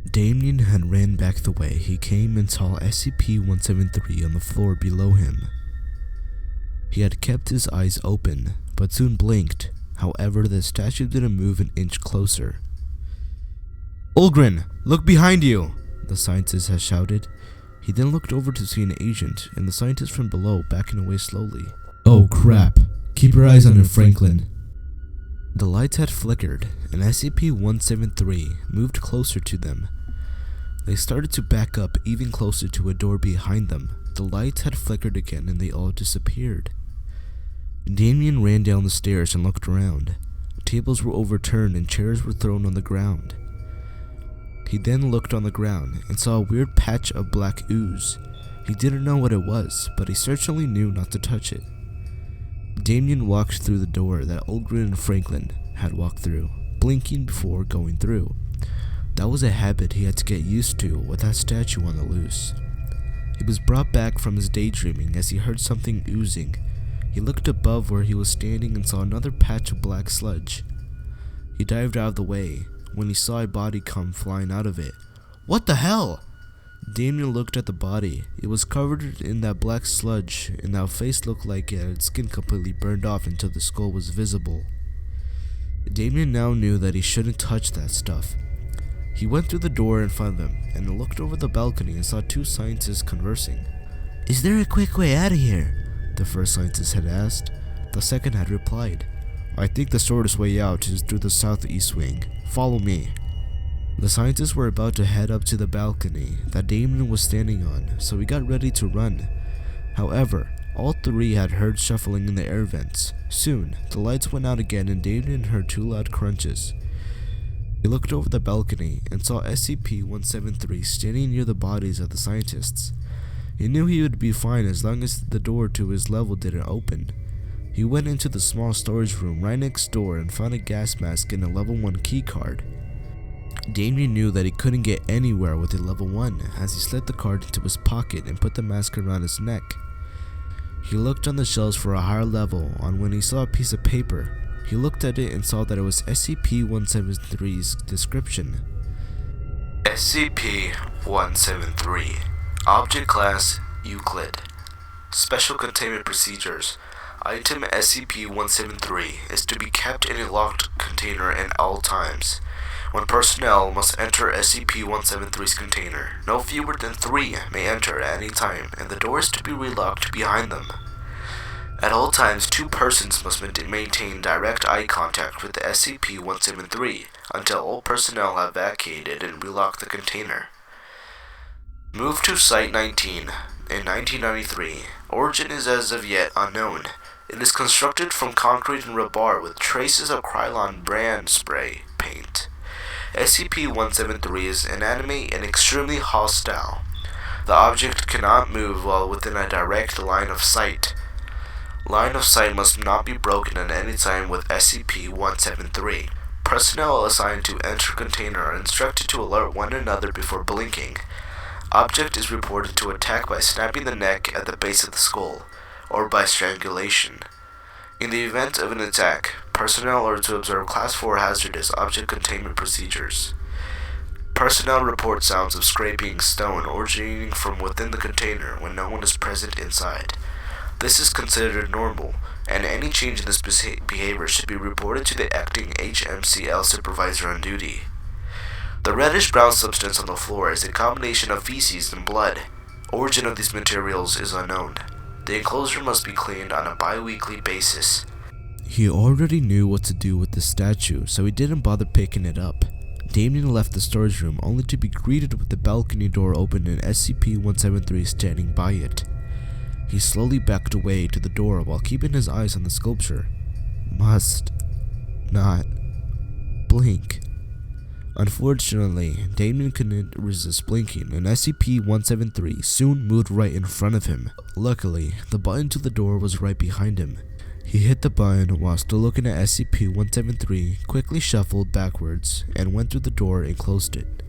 Damien had ran back the way he came and saw SCP-173 on the floor below him. He had kept his eyes open, but soon blinked. However, the statue didn't move an inch closer. "Ulgrin, look behind you!" the scientist had shouted. He then looked over to see an agent and the scientist from below backing away slowly. "Oh crap, keep your eyes on him, Franklin." The lights had flickered and SCP-173 moved closer to them. They started to back up even closer to a door behind them. The lights had flickered again and they all disappeared. Damien ran down the stairs and looked around. Tables were overturned and chairs were thrown on the ground. He then looked on the ground and saw a weird patch of black ooze. He didn't know what it was, but he certainly knew not to touch it. Damien walked through the door that Ulgrin and Franklin had walked through, blinking before going through. That was a habit he had to get used to with that statue on the loose. He was brought back from his daydreaming as he heard something oozing. He looked above where he was standing and saw another patch of black sludge. He dived out of the way when he saw a body come flying out of it. "What the hell?" Damien looked at the body. It was covered in that black sludge and that face looked like it had its skin completely burned off until the skull was visible. Damien now knew that he shouldn't touch that stuff. He went through the door in front of them and looked over the balcony and saw two scientists conversing. "Is there a quick way out of here?" the first scientist had asked. The second had replied, "I think the shortest way out is through the southeast wing. Follow me." The scientists were about to head up to the balcony that Damien was standing on, so he got ready to run. However, all three had heard shuffling in the air vents. Soon, the lights went out again and Damien heard two loud crunches. He looked over the balcony and saw SCP-173 standing near the bodies of the scientists. He knew he would be fine as long as the door to his level didn't open. He went into the small storage room right next door and found a gas mask and a level 1 keycard. Damien knew that he couldn't get anywhere with a level 1 as he slipped the card into his pocket and put the mask around his neck. He looked on the shelves for a higher level on when he saw a piece of paper. He looked at it and saw that it was SCP-173's description. SCP-173 Object Class Euclid. Special Containment Procedures. Item SCP-173 is to be kept in a locked container at all times. When personnel must enter SCP-173's container, no fewer than 3 may enter at any time, and the door is to be relocked behind them. At all times, 2 persons must maintain direct eye contact with the SCP-173 until all personnel have vacated and relocked the container. Moved to Site-19 in 1993. Origin is as of yet unknown. It is constructed from concrete and rebar with traces of Krylon brand spray paint. SCP-173 is inanimate and extremely hostile. The object cannot move while within a direct line of sight. Line of sight must not be broken at any time with SCP-173. Personnel assigned to enter container are instructed to alert one another before blinking. Object is reported to attack by snapping the neck at the base of the skull, or by strangulation. In the event of an attack, personnel are to observe Class 4 hazardous object containment procedures. Personnel report sounds of scraping stone originating from within the container when no one is present inside. This is considered normal, and any change in this behavior should be reported to the acting HMCL supervisor on duty. The reddish-brown substance on the floor is a combination of feces and blood. Origin of these materials is unknown. The enclosure must be cleaned on a bi-weekly basis. He already knew what to do with the statue, so he didn't bother picking it up. Damien left the storage room only to be greeted with the balcony door open and SCP-173 standing by it. He slowly backed away to the door while keeping his eyes on the sculpture. Must not blink. Unfortunately, Damien couldn't resist blinking, and SCP-173 soon moved right in front of him. Luckily, the button to the door was right behind him. He hit the button while still looking at SCP-173, quickly shuffled backwards, and went through the door and closed it.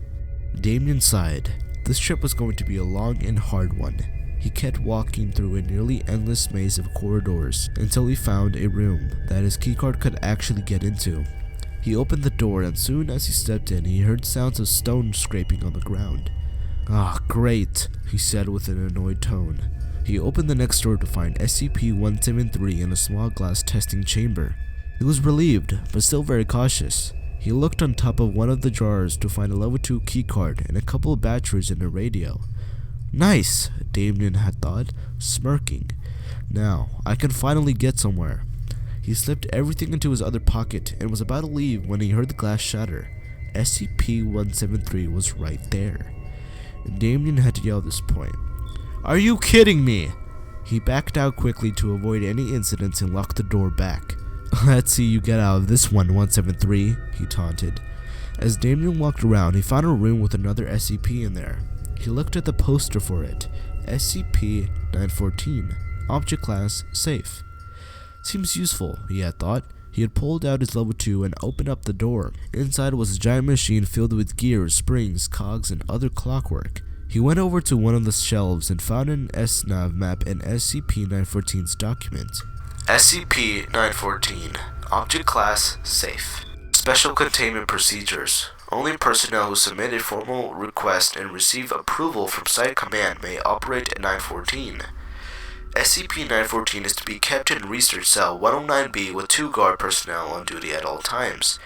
Damien sighed. This trip was going to be a long and hard one. He kept walking through a nearly endless maze of corridors until he found a room that his keycard could actually get into. He opened the door, and soon as he stepped in, he heard sounds of stone scraping on the ground. "Ah, great," he said with an annoyed tone. He opened the next door to find SCP-173 in a small glass testing chamber. He was relieved, but still very cautious. He looked on top of one of the drawers to find a level 2 keycard and a couple of batteries and a radio. "Nice," Damien had thought, smirking. "Now, I can finally get somewhere." He slipped everything into his other pocket and was about to leave when he heard the glass shatter. SCP-173 was right there. Damien had to yell at this point. "Are you kidding me?" He backed out quickly to avoid any incidents and locked the door back. "Let's see you get out of this one, 173, he taunted. As Damien walked around, he found a room with another SCP in there. He looked at the poster for it. SCP-914. Object Class Safe. Seems useful, he had thought. He had pulled out his level 2 and opened up the door. Inside was a giant machine filled with gears, springs, cogs, and other clockwork. He went over to one of the shelves and found an SNAV map and SCP-914's document. SCP-914. Object Class Safe. Special Containment Procedures. Only personnel who submit a formal request and receive approval from Site Command may operate at 914. SCP-914 is to be kept in Research Cell 109B with 2 guard personnel on duty at all times.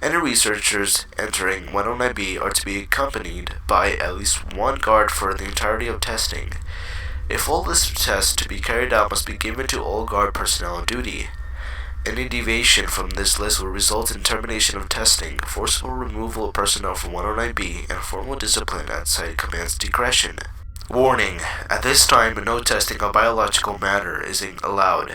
Any researchers entering 109B are to be accompanied by at least 1 guard for the entirety of testing. A full list of tests to be carried out must be given to all guard personnel on duty. Any deviation from this list will result in termination of testing, forcible removal of personnel from 109B, and formal discipline at Site Command's discretion. Warning: at this time, no testing of biological matter is allowed.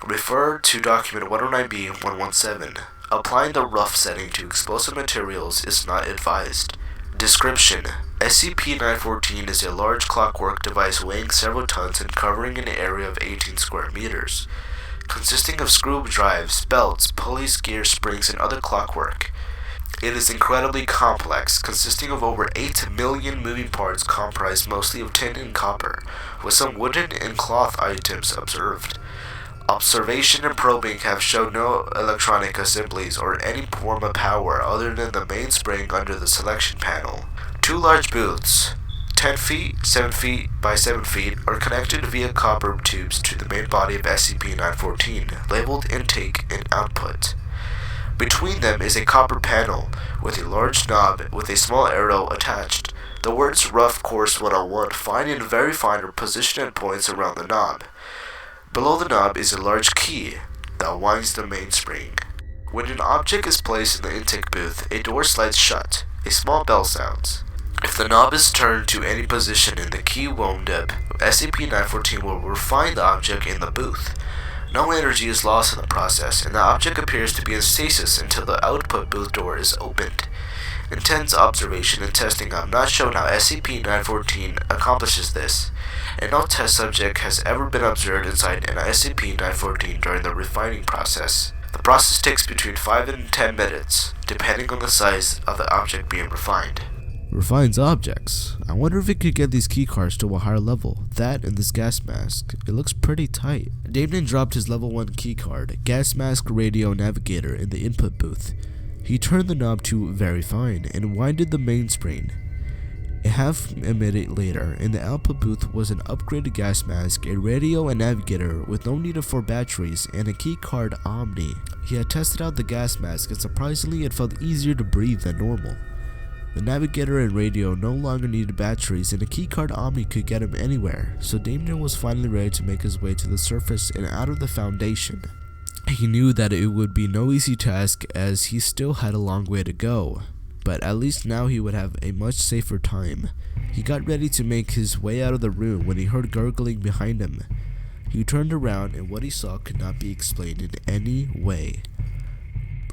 Refer to document 109B-117. Applying the rough setting to explosive materials is not advised. Description: SCP-914 is a large clockwork device weighing several tons and covering an area of 18 square meters, consisting of screw drives, belts, pulleys, gears, springs, and other clockwork. It is incredibly complex, consisting of over 8 million moving parts comprised mostly of tin and copper, with some wooden and cloth items observed. Observation and probing have shown no electronic assemblies or any form of power other than the main spring under the selection panel. 2 large booths, 10 feet, 7 feet by 7 feet, are connected via copper tubes to the main body of SCP-914, labeled Intake and Output. Between them is a copper panel with a large knob with a small arrow attached. The words Rough Course 101 Fine and Very Fine are positioned at points around the knob. Below the knob is a large key that winds the mainspring. When an object is placed in the intake booth, a door slides shut. A small bell sounds. If the knob is turned to any position and the key wound up, SCP-914 will refine the object in the booth. No energy is lost in the process, and the object appears to be in stasis until the output booth door is opened. Intense observation and testing have not shown how SCP-914 accomplishes this, and no test subject has ever been observed inside an SCP-914 during the refining process. The process takes between 5 and 10 minutes, depending on the size of the object being refined. Refines objects. I wonder if it could get these keycards to a higher level. That and this gas mask. It looks pretty tight. Damien dropped his level 1 keycard, gas mask radio navigator, in the input booth. He turned the knob to Very Fine and winded the mainspring. A half a minute later, in the output booth was an upgraded gas mask, a radio and navigator with no need for batteries, and a keycard Omni. He had tested out the gas mask and surprisingly it felt easier to breathe than normal. The navigator and radio no longer needed batteries, and a keycard Omni could get him anywhere, so Damien was finally ready to make his way to the surface and out of the Foundation. He knew that it would be no easy task as he still had a long way to go, but at least now he would have a much safer time. He got ready to make his way out of the room when he heard gurgling behind him. He turned around and what he saw could not be explained in any way.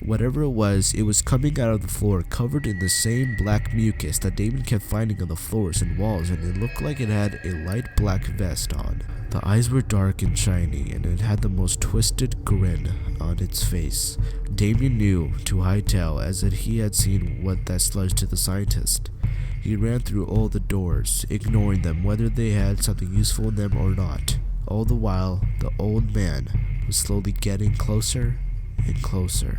Whatever it was coming out of the floor covered in the same black mucus that Damien kept finding on the floors and walls, and it looked like it had a light black vest on. The eyes were dark and shiny, and it had the most twisted grin on its face. Damien knew to hightail as that he had seen what that sludge to the scientist. He ran through all the doors, ignoring them whether they had something useful in them or not. All the while, the old man was slowly getting closer and closer.